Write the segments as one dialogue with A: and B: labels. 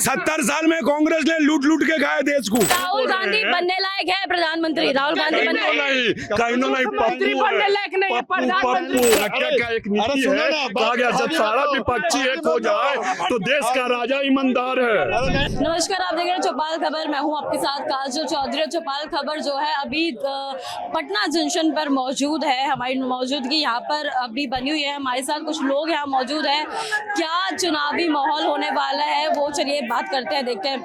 A: 70 साल में कांग्रेस ने लूट लूट के खाया देश को।
B: राहुल गांधी बनने लायक है प्रधानमंत्री? राहुल गांधी बनने
A: कहीं नहीं
B: बनने लायक नहीं है प्रधानमंत्री।
A: का एक नीति है, कहा गया जब सारा विपक्षी एक हो जाए तो देश का राजा ईमानदार है।
B: नमस्कार, आप देख रहे हैं चौपाल खबर। मैं हूं आपके साथ काजल चौधरी। चौपाल खबर जो है अभी पटना जंक्शन पर मौजूद है। हमारी मौजूदगी यहाँ पर अभी बनी हुई है। हमारे साथ कुछ लोग यहाँ मौजूद हैं। क्या चुनावी माहौल होने वाला है वो चलिए बात करते हैं, देखते हैं।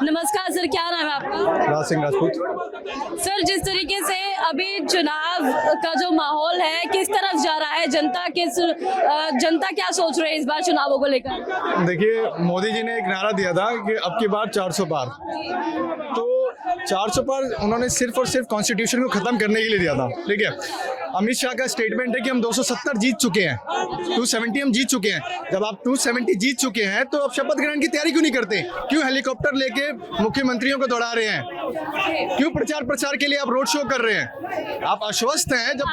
B: नमस्कार सर, क्या नाम है आपका?
C: राज सिंह राजपूत।
B: सर, जिस तरीके से अभी चुनाव का जो माहौल है किस तरफ जा रहा है, जनता क्या सोच रही है इस बार चुनावों को लेकर?
C: देखिए, मोदी जी ने एक नारा दिया था कि अब की बार 400 पार। तो 400 पार उन्होंने सिर्फ और सिर्फ कॉन्स्टिट्यूशन को खत्म करने के लिए दिया था। ठीक है, अमित शाह का स्टेटमेंट है कि हम 270 जीत चुके हैं, 270 हम जीत चुके हैं। जब आप 270 जीत चुके हैं तो आप शपथ ग्रहण की तैयारी क्यों नहीं करते? क्यों हेलीकॉप्टर लेके मुख्यमंत्रियों को दौड़ा रहे हैं? क्यों प्रचार के लिए आप रोड शो कर रहे हैं? आप आश्वस्त हैं? जब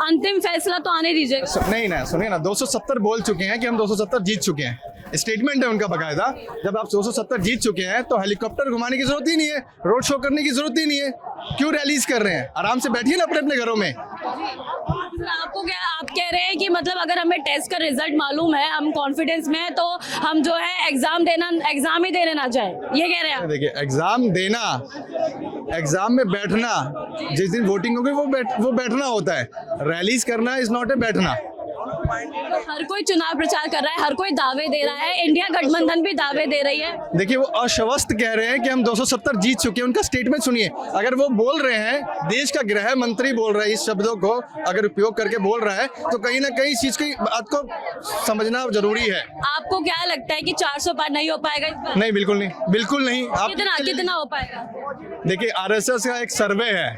B: अंतिम फैसला तो आने दीजिए।
C: नहीं ना, सुनिए ना, 270 बोल चुके हैं कि हम 270 जीत चुके हैं, स्टेटमेंट है उनका बकायदा। जब आप 270 जीत चुके हैं तो हेलीकॉप्टर घुमाने की जरूरत ही नहीं है, रोड शो करने की जरूरत ही नहीं है। क्यों रैलीज कर रहे हैं? आराम से बैठिए ना अपने अपने घरों में।
B: आपको क्या, आप कह रहे हैं कि मतलब अगर हमें टेस्ट का रिजल्ट मालूम है, हम कॉन्फिडेंस में हैं, तो हम जो है एग्जाम ही देने ना जाए, ये कह रहे हैं?
C: देखिए, एग्जाम देना, एग्जाम में बैठना, जिस दिन वोटिंग होगी वो बैठना होता है। रैलीज करना इज नॉट ए बैठना।
B: हर कोई चुनाव प्रचार कर रहा है, हर कोई दावे दे रहा है, इंडिया गठबंधन भी दावे दे रही है।
C: देखिए, वो आश्वस्त कह रहे हैं कि हम 270 जीत चुके हैं। उनका स्टेटमेंट सुनिए। अगर वो बोल रहे हैं, देश का गृह मंत्री बोल रहा है, इस शब्दों को अगर उपयोग करके बोल रहा है तो कहीं ना कहीं इस चीज की बात को समझना जरूरी है।
B: आपको क्या लगता है कि 400 पार नहीं हो पाएगा इस बार?
C: नहीं, बिल्कुल नहीं, बिल्कुल नहीं। आप
B: कितना हो पाएगा?
C: देखिए, आरएसएस का एक सर्वे है।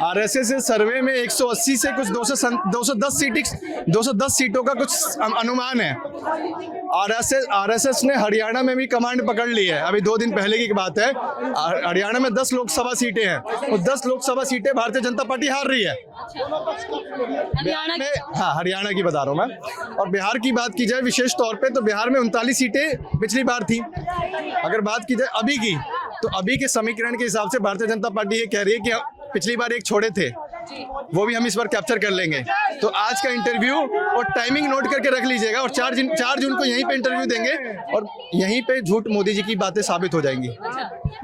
C: आरएसएस सर्वे में 180 से कुछ 210 सीटों का कुछ अनुमान है। आरएसएस ने हरियाणा में भी कमांड पकड़ ली है। अभी 2 दिन पहले की बात है। हरियाणा में 10 लोकसभा सीटें हैं और 10 लोकसभा सीटें भारतीय जनता पार्टी हार रही है।
B: हरियाणा
C: में, हाँ, हरियाणा की बता रहा हूँ मैं। और बिहार की बात की जाए विशेष तौर पे, तो बिहार में 39 सीटें पिछली बार थी। अगर बात की जाए अभी की, तो अभी के समीकरण के हिसाब से भारतीय जनता पार्टी ये कह रही है कि पिछली बार एक छोड़े थे, वो भी हम इस बार कैप्चर कर लेंगे। तो आज का इंटरव्यू और टाइमिंग नोट करके रख लीजिएगा, और 4 जून को यहीं पे इंटरव्यू देंगे और यहीं पे झूठ मोदी जी की बातें साबित हो जाएंगी।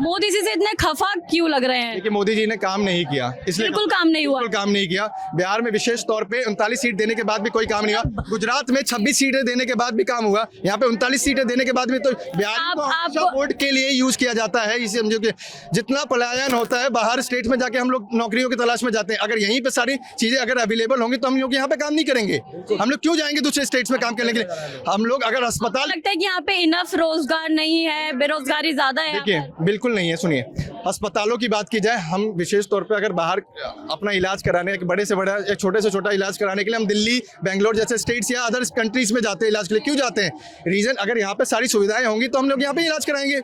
B: मोदी जी से इतने खफा क्यों लग रहे हैं?
C: देखिए, मोदी जी ने काम नहीं किया, इसलिए
B: बिल्कुल काम नहीं हुआ।
C: बिल्कुल काम नहीं किया। बिहार में विशेष तौर पे 39 सीट देने के बाद भी कोई काम नहीं हुआ। गुजरात में 26 सीटें देने के बाद भी काम हुआ। यहाँ पे 39 सीटें देने के बाद भी तो बिहार को वोट के लिए यूज किया जाता है। इसे समझो कि जितना पलायन होता है बाहर स्टेट में जाके हम लोग नौकरियों की तलाश में जाते हैं, अगर यहीं पे सारी चीजें अगर अवेलेबल होंगी तो हम लोग यहाँ पे काम नहीं करेंगे। हम लोग क्यों जाएंगे दूसरे स्टेट्स में काम करने के लिए? हम लोग अगर अस्पताल,
B: लगता है कि यहाँ पे इनफ रोजगार नहीं है, बेरोजगारी ज्यादा है।
C: देखिए, बिल्कुल नहीं है। सुनिए, अस्पतालों की बात की जाए, हम विशेष तौर पे अगर बाहर अपना इलाज कराने, एक बड़े से बड़ा एक छोटे से छोटा इलाज कराने के लिए हम दिल्ली, बेंगलोर जैसे स्टेट्स या अदर कंट्रीज में जाते हैं इलाज के लिए। क्यों जाते हैं? रीजन, अगर यहाँ पे सारी सुविधाएं होंगी तो हम लोग यहाँ पे इलाज कराएंगे।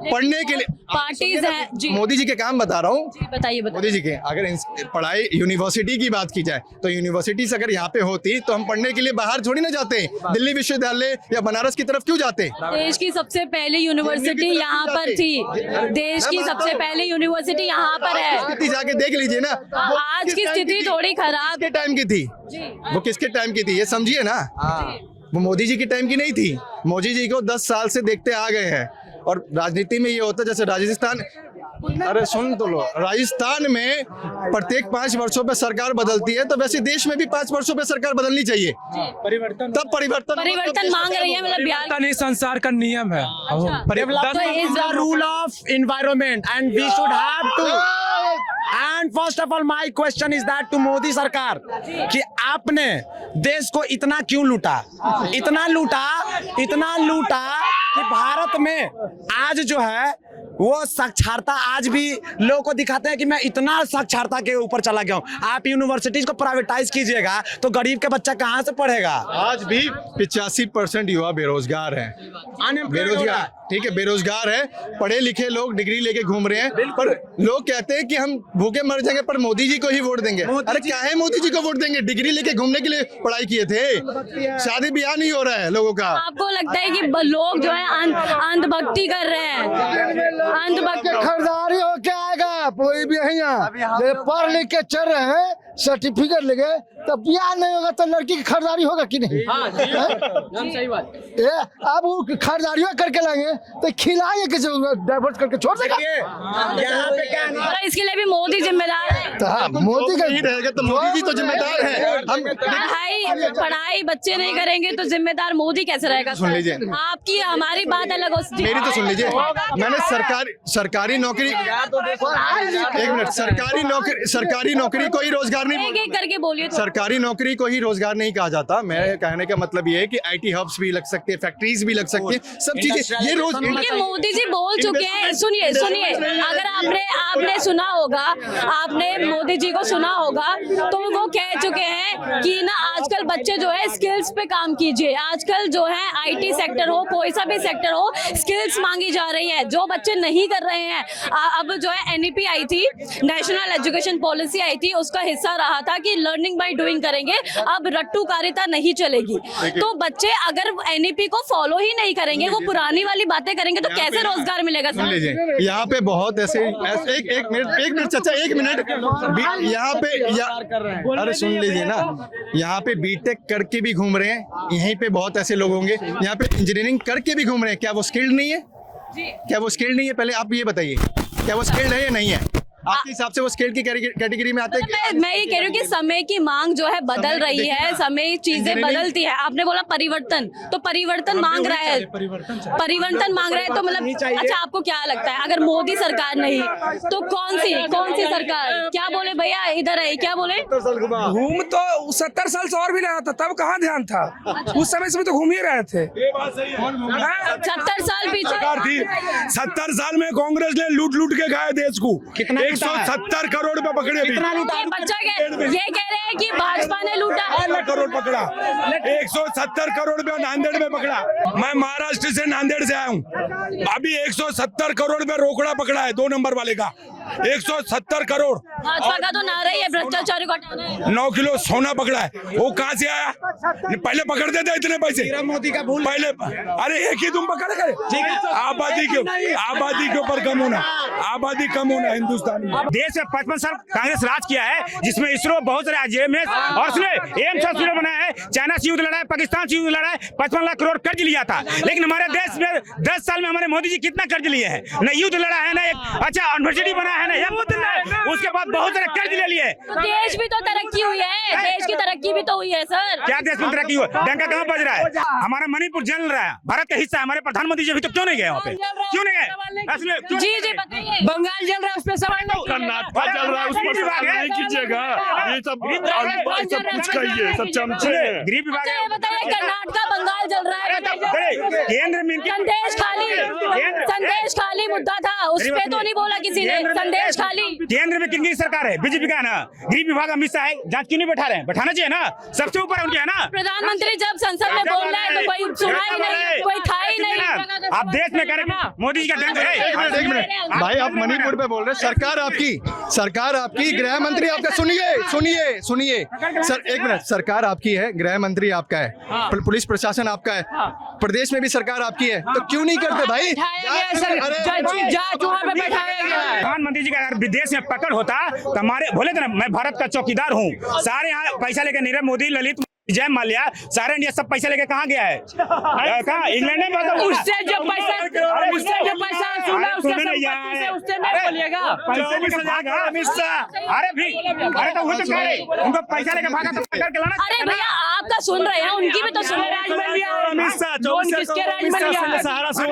C: पढ़ने के लिए
B: पार्टीज हैं जी।
C: मोदी जी के काम बता रहा हूँ,
B: बताइए।
C: मोदी जी के अगर पढ़ाई यूनिवर्सिटी की बात की जाए तो यूनिवर्सिटीज अगर यहाँ पे होती तो हम पढ़ने के लिए बाहर थोड़ी ना जाते, दिल्ली विश्वविद्यालय या बनारस की तरफ क्यों जाते?
B: देश की सबसे पहली यूनिवर्सिटी यहाँ पर थी। देश की सबसे पहली यूनिवर्सिटी यहाँ पर है।
C: जाके देख लीजिए ना।
B: आज की स्थिति थोड़ी खराब
C: किसके टाइम की थी? वो किसके टाइम की थी ये समझिए ना। वो मोदी जी की टाइम की नहीं थी। मोदी जी को 10 साल से देखते आ गए हैं। और राजनीति में ये होता है जैसे राजस्थान, अरे सुन तो लो, राजस्थान में प्रत्येक 5 वर्षों पे सरकार बदलती है, तो वैसे देश में भी 5 वर्षों पे सरकार बदलनी चाहिए। परिवर्तन, तब परिवर्तन
B: मांग रही है।
D: परिवर्तन ही संसार का नियम है।
E: Rule of environment and we should have to. And first of all my question is that to Modi सरकार कि आपने देश को इतना क्यों लूटा, इतना लूटा कि भारत में आज जो है वो साक्षरता आज भी लोगों को दिखाते हैं कि मैं इतना साक्षरता के ऊपर चला गया हूँ। आप यूनिवर्सिटीज को प्राइवेटाइज कीजिएगा तो गरीब का बच्चा कहाँ से पढ़ेगा?
C: आज भी 85% युवा बेरोजगार हैं। बेरोजगार, ठीक है, बेरोजगार है। पढ़े लिखे लोग डिग्री लेके घूम रहे हैं, पर लोग कहते हैं कि हम भूखे मर जाएंगे पर मोदी जी को ही वोट देंगे। अरे क्या है, मोदी जी को वोट देंगे? डिग्री लेके घूमने के लिए पढ़ाई किए थे, शादी ब्याह नहीं हो रहा है लोगों का।
B: आपको लगता है कि लोग जो है अंधभक्ति कर रहे हैं? अंधभक्ति
F: खरीदारी हो क्या आएगा? कोई भी है यहाँ पढ़ लिख के चल रहे हैं, सर्टिफिकेट लेके, तो ब्याह नहीं होगा तो लड़की की खरीदारी होगा कि नहीं?
D: सही बात।
F: अब वो खरीदारी करके लाएंगे तो खिलाएंगे किसी को, डाइवर्ट करके छोड़ देंगे।
E: यहाँ पे क्या है?
B: और इसके लिए भी मोदी जिम्मेदार है।
F: तो हाँ, मोदी का
C: नहीं रहेगा तो मोदी जी तो जिम्मेदार है। हम
B: पढ़ाई बच्चे नहीं करेंगे तो जिम्मेदार मोदी कैसे रहेगा?
C: सुन लीजिए,
B: आपकी हमारी बात अलग हो।
C: मेरी तो सुन लीजिए। मैंने सरकारी नौकरी, एक मिनट, सरकारी नौकरी को ही रोजगार नहीं,
B: एक एक करके बोलिए।
C: सरकारी नौकरी को ही रोजगार नहीं कहा जाता। मेरे कहने का मतलब ये है कि IT हब्स भी लग सकते हैं, फैक्ट्रीज भी लग सकती है, सब चीजें ये रोज।
B: ये मोदी जी बोल चुके हैं। सुनिए, अगर आपने सुना होगा, आपने मोदी जी को सुना होगा, तो वो कह चुके हैं कि ना आजकल बच्चे जो है स्किल्स पे काम कीजिए। आजकल जो है IT सेक्टर हो, कोई सा भी सेक्टर हो, स्किल्स मांगी जा रही है, जो बच्चे नहीं कर रहे हैं। अब जो है NEP आई थी, नेशनल एजुकेशन पॉलिसी आई थी, उसका हिस्सा रहा था कि लर्निंग बाय डूइंग करेंगे। अब रट्टूकारिता नहीं चलेगी। तो बच्चे अगर NEP को फॉलो ही नहीं करेंगे, वो पुरानी वाली बातें करेंगे, तो कैसे रोजगार मिलेगा?
C: सुन लीजिए, यहाँ पे बहुत ऐसे एक मिनट चाचा, एक मिनट। यहाँ पे अरे सुन लीजिए ना, यहाँ पे बीटेक करके भी घूम रहे हैं, यहीं पे बहुत ऐसे लोग होंगे यहाँ पे इंजीनियरिंग करके भी घूम रहे हैं। क्या वो स्किल्ड नहीं है? क्या वो स्किल्ड नहीं है? पहले आप ये बताइए, क्या वो स्किल्ड है या नहीं है? आपके हिसाब से वो स्किल्ड की कैटेगरी में आते हैं?
B: मैं ये कह रही हूँ कि समय की मांग जो है बदल रही है, समय चीजें बदलती है। आपने बोला परिवर्तन, तो परिवर्तन मांग रहा है, परिवर्तन मांग रहा है, तो मतलब अच्छा, आपको क्या लगता है अगर मोदी सरकार नहीं तो कौन सी सरकार? क्या बोले भैया, इधर है, क्या बोले?
D: घूम तो 70 साल से और भी रहा था, तब कहाँ ध्यान था? उस समय से तो घूम ही रहे थे।
B: 70 साल पीछे
A: 70 साल में कांग्रेस ने लूट के खाया देश को। 170 करोड़ रुपए पकड़े अभी।
B: बच्चा ये कह रहे हैं कि भाजपा ने लूटा।
A: करोड़ पकड़ा, 170 करोड़ रुपया नांदेड़ में पकड़ा। मैं महाराष्ट्र से, नांदेड़ से आया हूँ। अभी 170 करोड़ रुपया रोकड़ा पकड़ा है 2 नंबर वाले का, 170 करोड़।
B: भाजपा का तो नारा ही है भ्रष्टाचार को हटाना है।
A: 9 किलो सोना पकड़ा है, वो कहाँ से आया? पहले पकड़ते थे इतने पैसे
E: मोदी का भूल
A: पहले। अरे एक ही तुम पकड़ करे, आबादी के ऊपर कम होना, आबादी कम होना हिंदुस्तान में।
G: देश में 55 साल कांग्रेस राज किया है, जिसमें इसरो बहुत सारे IMS और उसने एम्स हॉस्पिटल बनाया है, चाइना से युद्ध लड़ा है, पाकिस्तान से युद्ध लड़ा है, 55 लाख करोड़ कर्ज लिया था। लेकिन हमारे देश में 10 साल में हमारे मोदी जी कितना कर्ज लिए हैं? न युद्ध लड़ा है, ना एक अच्छा यूनिवर्सिटी बना है, ना उसके बाद बहुत सारे कर्ज ले लिए।
B: देश भी तो तरक्की हुई है, देश की तरक्की भी तो हुई है सर।
G: क्या देश में तरक्की हुई? डंका कहाँ बज रहा है? हमारा मणिपुर जल रहा है, भारत का हिस्सा है। हमारे प्रधानमंत्री जी अभी तक क्यों नहीं गए वहाँ पे? क्यों नहीं गए?
B: जी बताइए।
D: बंगाल जल रहा है, उस पर सवाल नहीं।
A: कर्नाटक चल रहा है, उस पर सवाल नहीं कीजिएगा। ये सब कुछ कहिए, सब चमचे हैं।
G: गृह विभाग
B: अच्छा, बताइए कर्नाटक बंगाल जल रहा है,
G: केंद्र में
B: संदेश खाली मुद्दा था, उस पे तो नहीं बोला किसी ने। संदेश खाली
G: केंद्र में किनकी सरकार है? बीजेपी का है ना। गृह विभाग अमित शाह है, जांच क्यों नहीं बैठा रहे हैं? बैठाना चाहिए ना, सबसे ऊपर उनके है ना।
B: प्रधानमंत्री जब संसद में बोल रहा है तो कोई सुना ही नहीं, कोई था ही नहीं।
G: आप देश में करें मोदी जी का टेंशन है।
C: एक मिनट भाई, आप मणिपुर पे बोल रहे हैं। सरकार आपकी, गृह मंत्री आपका। सुनिए सर, एक मिनट। सरकार आपकी है, गृह मंत्री आपका है, पुलिस प्रशासन आपका है, प्रदेश में भी सरकार आपकी है, तो क्यों नहीं करते भाई?
G: प्रधानमंत्री जी का अगर विदेश में पकड़ होता तो हमारे बोले थे ना, मैं भारत का चौकीदार हूँ। सारे यहाँ पैसा लेके नीरव मोदी, ललित, जय माल्या, सारे इंडिया सब पैसा लेके कहाँ गया है? कहाँ? इंग्लैंड में।
D: उससे जो पैसा सुना, उससे नहीं बोलिएगा।
G: अरे तो वो तो कह रहे उनको पैसा लेके भागा तो पकड़ के लाना।
B: अरे भैया आपका सुन रहे हैं, उनकी भी तो सुन रहे हैं।
D: किसके राज में लिया?
A: सहारा से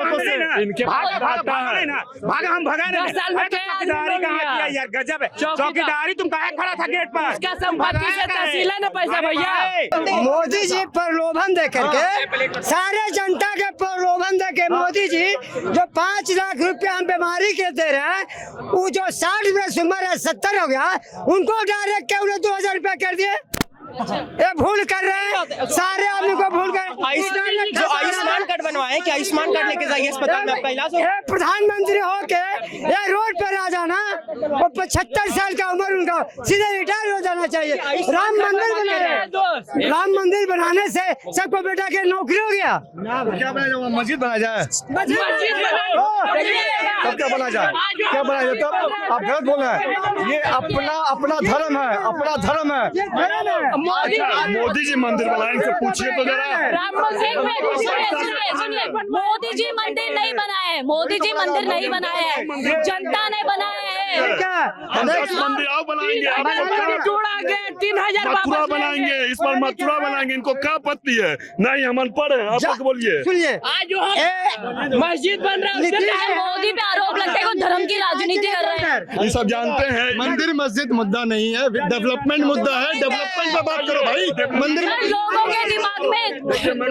A: इनके
G: भागा हम भगा नहीं। चौकीदारी कहाँ किया यार? गजब है चौकीदारी। तुम कहाँ खड़ा था गेट पर?
D: उसका संपत्ति से तहसील है ना पैसा भैया।
F: मोदी जी प्रलोभन दे करके, सारे जनता के प्रलोभन दे के मोदी जी जो 5 लाख
H: लाख रुपया हम बीमारी के दे रहे हैं, वो जो 60 में उम्र है 70 हो गया, उनको डायरेक्ट क्या उन्हें 2000 रुपया कर दिए। ये भूल कर रहे हैं, सारे आदमी को भूल कर।
I: आयुष्मान कार्ड बनवाए कि आयुष्मान कार्ड लेके जाइए अस्पताल में आपका इलाज हो।
H: प्रधानमंत्री हो के ये रोड पर आ जाना, और 75 साल का उम्र उनका सीधे रिटायर हो जाना चाहिए। राम मंदिर बना रहे, राम मंदिर बनाने से सबको बेटा के नौकरी हो गया।
C: क्या बनाया जाए? मस्जिद बनाया जाए? तब क्या बना जाए? क्या बनाया जाए? तब आप गलत बोल रहे हैं। ये अपना धर्म है, अपना धर्म है।
A: मोदी जी मंदिर बनाए, इनसे पूछिए तो जरा।
B: मोदी जी मंदिर नहीं बनाए हैं, मोदी जी मंदिर नहीं बनाए हैं, जनता ने बनाए हैं।
A: मंदिर आओ बनाएंगे, मथुरा बनाएंगे, इस बार मथुरा बनाएंगे। इनको क्या आपत्ति है? नहीं हम अनपढ़ हैं, आप लोग बोलिए।
H: सुनिए,
I: मस्जिद बन रहा है,
B: मोदी पे आरोप लगता है वो धर्म की राजनीति कर रहे हैं।
A: ये सब जानते हैं।
C: मंदिर मस्जिद मुद्दा नहीं है, डेवलपमेंट मुद्दा है। डेवलपमेंट पे बात करो भाई। मंदिर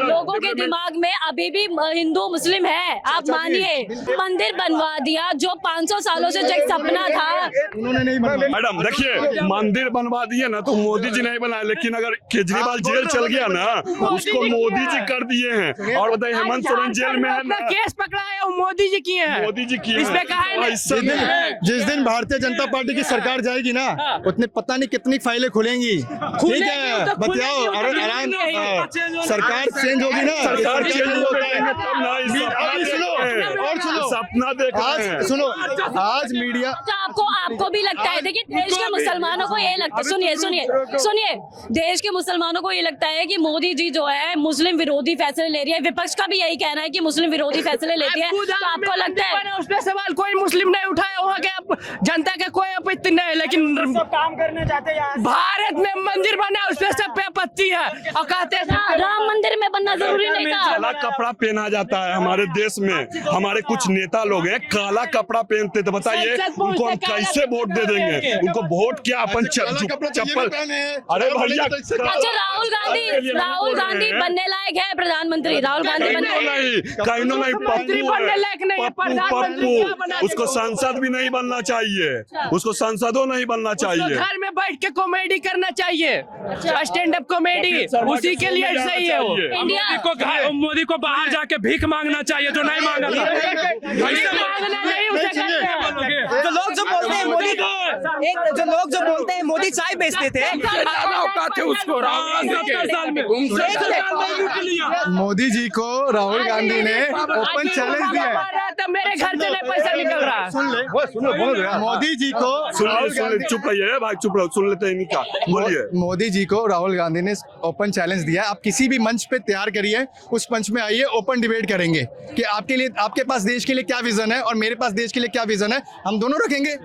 B: लोगों के दिमाग में अभी भी हिंदू मुस्लिम है। आप मानिए, मंदिर बनवा दिया जो 500 सालों से जो एक सपना था,
C: उन्होंने नहीं बनवाया।
A: मैडम देखिए, मंदिर बनवा दिए ना तो मोदी जी नहीं बनाए, लेकिन अगर केजरीवाल जेल चल गया ना उसको मोदी जी कर दिए हैं। और बताइए हेमंत सोरेन जेल में है ना,
I: केस पकड़ा है वो मोदी जी किए हैं।
A: मोदी जी किए
I: इसमें कहा है
C: जिस दिन भारतीय जनता पार्टी की सरकार जाएगी ना, उतने पता नहीं कितनी फाइलें खुलेंगी। ठीक है, बताओ। आराम, सरकार चेंज होगी ना, सरकार चेंज होता है तब ना। सुनो और सुनो,
A: सपना देख
C: आज सुनो, आज मीडिया
B: आपको भी लगता है? देखिए, देश के मुसलमानों को ये लगता है, सुनिए, देश के मुसलमानों को ये लगता है कि मोदी जी जो है मुस्लिम विरोधी फैसले ले रही है। विपक्ष का भी यही कहना है कि मुस्लिम विरोधी फैसले लेती है। तो आपको लगता है
I: उस पर सवाल कोई मुस्लिम नहीं उठाया, वहाँ के जनता के कोई आपत्ति नहीं है, लेकिन
E: काम करने जाते हैं
I: भारत में मंदिर बना उस पर सब पे आपत्ति है। और कहते हैं
B: राम मंदिर में बनना जरूरी नहीं था।
A: काला कपड़ा पहना जाता है हमारे देश में। हमारे कुछ नेता लोग हैं काला कपड़ा पहनते, तो बताइए उनको हम कैसे वोट दे देंगे? उनको वोट क्या अपन चप्पल? अरे भैया,
B: अच्छा, राहुल गांधी बनने लायक है प्रधानमंत्री? राहुल गांधी
A: कहीं नहीं, पप्पू उसको सांसद भी नहीं बनना चाहिए, उसको सांसदों नहीं बनना चाहिए।
I: घर में बैठ के कॉमेडी करना चाहिए, स्टैंड अप कॉमेडी, उसी के लिए सही है वो।
G: मोदी को बाहर जाके भीख मांगना चाहिए जो नहीं मांगा था।
I: मांगना नहीं उसे कहते हैं।
J: जो लोग जो बोलते हैं मोदी, जो लोग जो बोलते हैं मोदी चाय बेचते थे,
G: उसको
C: मोदी जी को राहुल गांधी ने ओपन चैलेंज दिया है।
I: तो मेरे घर से नहीं पैसा निकल रहा।
C: सुन ले, बोल रहे मोदी जी को
A: सुन चुप रहिए भाई, चुप रहो, सुन लेते हैं इनका। बोलिए।
C: मोदी जी को राहुल गांधी ने ओपन चैलेंज दिया। आप किसी भी मंच पे तैयार करिए, उस मंच में आइए, ओपन डिबेट करेंगे कि आपके लिए, आपके पास देश के लिए क्या विजन है और मेरे पास देश के लिए क्या विजन है। हम दोनों रखेंगे,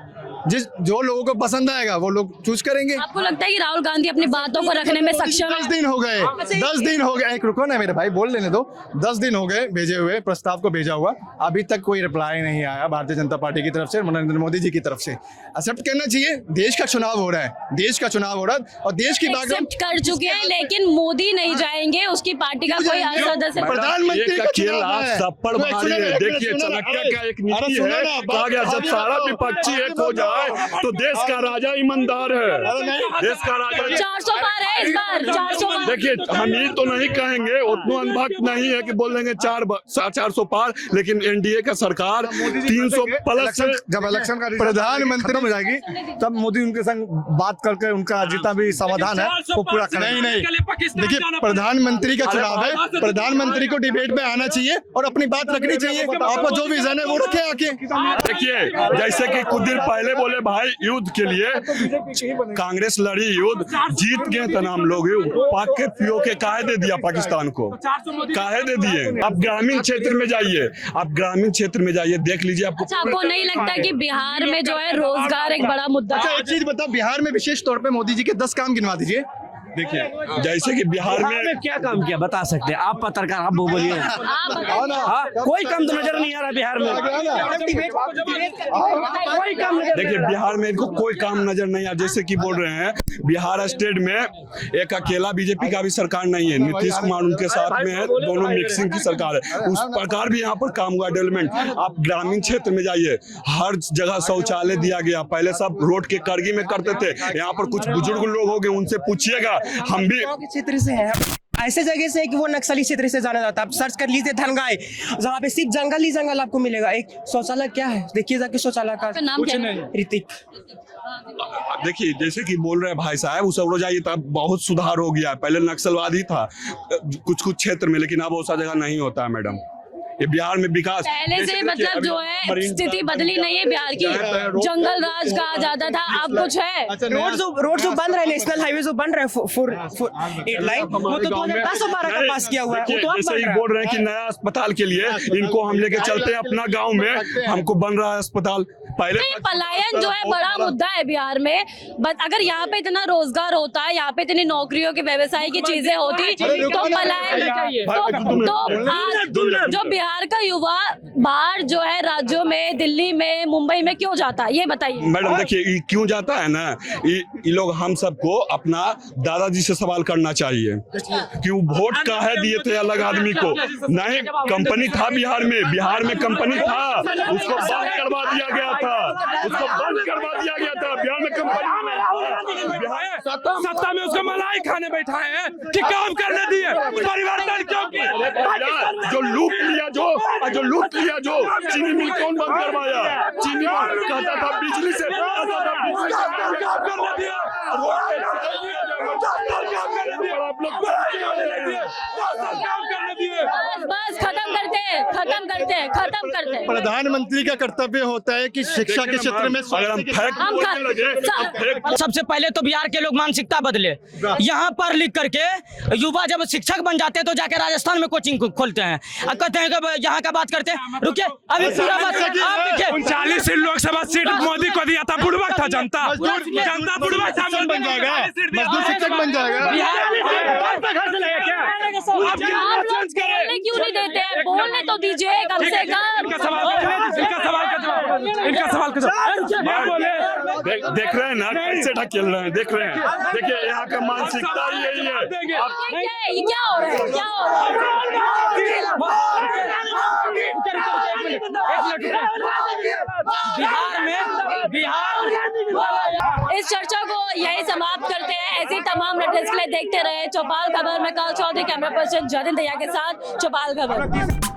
C: जो लोगों को पसंद आएगा वो लोग चूज करेंगे।
B: आपको लगता है कि राहुल गांधी अपनी बातों को रखने में सक्षम है?
C: 10 दिन हो गए, 10 दिन हो गए। एक रुको ना मेरे भाई, बोल लेने दो। 10 दिन हो गए भेजे हुए, प्रस्ताव को भेजा हुआ, अभी तक कोई रिप्लाई नहीं आया भारतीय जनता पार्टी की तरफ से, नरेंद्र मोदी जी की तरफ से। एक्सेप्ट करना चाहिए, देश का चुनाव हो रहा है, देश का चुनाव हो रहा है और देश की बात
B: कर चुके हैं, लेकिन मोदी नहीं जाएंगे, उसकी पार्टी का कोई सदस्य।
C: प्रधानमंत्री का
A: खेल आप सब पर भारी है। देखिए, चाणक्य का एक नीति है, कहा गया जब सारा विपक्षी एक हो जाए तो देश का राजा ईमानदार है। देश का राजा
B: 400 पार है इस बार, 400 पार।
A: देखिए, हम ये तो नहीं कहेंगे, उतना अनुभक्त नहीं है कि बोल देंगे 400 पार, लेकिन एनडीए का सरकार 300 प्लस।
C: जब इलेक्शन का प्रधानमंत्री हो जाएगी तब मोदी उनके संग बात करके उनका जितना भी समाधान है वो पूरा करेंगे। नहीं, देखिए, प्रधानमंत्री का चुनाव है, प्रधानमंत्री को डिबेट में आना चाहिए और अपनी बात रखनी चाहिए। आपका जो विजन है वो रखे आके।
A: देखिए, जैसे कि कुछ देर पहले बोले भाई युद्ध के लिए कांग्रेस लड़ी, युद्ध जीत गए थे हम लोग। पाक के पीओ के काहे दे दिया पाकिस्तान को, काहे दे दिए? आप ग्रामीण क्षेत्र में जाइए, आप ग्रामीण क्षेत्र में जाइए, देख लीजिए।
B: आपको नहीं लगता कि बिहार में जो है रोजगार एक बड़ा मुद्दा है?
C: अच्छा, एक चीज बताओ, बिहार में विशेष तौर पे मोदी जी के 10 काम गिनवा दीजिए।
A: देखिए जैसे कि बिहार में
I: क्या काम किया बता सकते हैं आप, पत्रकार आप बोलिए।
B: आप बताइए।
I: हाँ, कोई काम तो नजर नहीं आ रहा बिहार में, कोई काम नजर
A: देखिए बिहार में इनको कोई काम नजर नहीं आ, जैसे कि बोल रहे हैं बिहार स्टेट में एक अकेला बीजेपी का भी सरकार नहीं है, नीतीश कुमार उनके साथ में है, दोनों मिक्सिंग की सरकार है, उस प्रकार भी यहाँ पर काम हुआ डेवलपमेंट। आप ग्रामीण क्षेत्र में जाइए, हर जगह शौचालय दिया गया, पहले सब रोड के कर्गी में करते थे, यहाँ पर कुछ बुजुर्ग लोग हो गए उनसे पूछिएगा, हम भी
J: क्षेत्र से है, ऐसे जगह से है कि वो नक्सली क्षेत्र से जाना जाता है। आप सर्च कर लीजिए धनगाय, जहाँ पे सिर्फ जंगल ही जंगल आपको मिलेगा। एक शौचालय क्या है देखिए जाके शौचालय का
B: नाम क्या है?
J: ऋतिक।
A: देखिए जैसे कि बोल रहे हैं भाई साहब, उस ओर जाइए तो अब बहुत सुधार हो गया है, पहले नक्सलवादी था कुछ कुछ क्षेत्र में, लेकिन अब ऐसा जगह नहीं होता है मैडम। ये बिहार में विकास
B: पहले से मतलब जो है स्थिति बदली नहीं है बिहार की, जंगल राज कहा जाता था, अब कुछ है।
J: रोड जो बन रहे हैं, नेशनल हाईवे जो बन रहे हैं 8 लाइन, वो तो 2010-12 का पास किया हुआ है, वो तो अब
A: जैसे
J: बन
A: ही
J: रहा है।
A: बोल रहे हैं कि नया अस्पताल के लिए इनको हम लेके चलते हैं अपना गांव में, हमको बन रहा है अस्पताल। पहले
B: नहीं, पलायन जो है बड़ा मुद्दा है बिहार में, बट अगर यहाँ पे इतना रोजगार होता है, यहाँ पे इतनी नौकरियों की व्यवसाय की चीजें होती तो पलायन तो आज जो बिहार का युवा बाहर जो है राज्यों में, दिल्ली में, मुंबई में क्यों जाता है ये बताइए।
A: मैडम देखिए ये क्यों जाता है ना, ये लोग हम सबको अपना दादाजी से सवाल करना चाहिए कि वो वोट काहे दिए थे अलग आदमी को। नहीं, कंपनी था बिहार में कंपनी था, उसको बंद करवा दिया गया था, बिहार में कंपनी,
D: सत्ता में उसको मलाई खाने बैठाए हैं कि काम करने दिए, परिवर्तन क्यों किया?
A: जो लूट लिया जो चीनी मिल कौन बंद करवाया? चीनी मिल कहता था बिजली से
B: बस खत्म करते हैं।
C: प्रधानमंत्री का कर्तव्य होता है कि शिक्षा के क्षेत्र में
A: अगर हम फैक्ट
I: सबसे पहले तो बिहार के लोग मानसिकता बदले, यहाँ पढ़ लिख करके युवा जब शिक्षक बन जाते हैं तो जाके राजस्थान में कोचिंग खोलते हैं और कहते हैं कि यहाँ का बात करते हैं। रुकिए अभी पूरा बात आप देखिए,
D: 39 लोकसभा सीट मोदी को दिया था, बुड़बक था जनता बुड़बक था,
C: बन जाएगा, मजदूर शिक्षक बन जाएगा।
B: बोलने क्यों नहीं देते हैं? बोलने तो दीजिए कम से कम।
D: इनका सवाल का जवाब बोले।
A: देख रहे हैं ना कैसे ढकेल रहे हैं, देख रहे हैं, देखिए यहाँ का मानसिकता यही है।
B: ये क्या हो रहा है? इस चर्चा को यही समाप्त करते हैं। ऐसी तमाम अपडेट्स के लिए देखते रहे चौपाल खबर में। काल चौधरी, कैमरा पर्सन जतिन दहिया के साथ चौपाल खबर।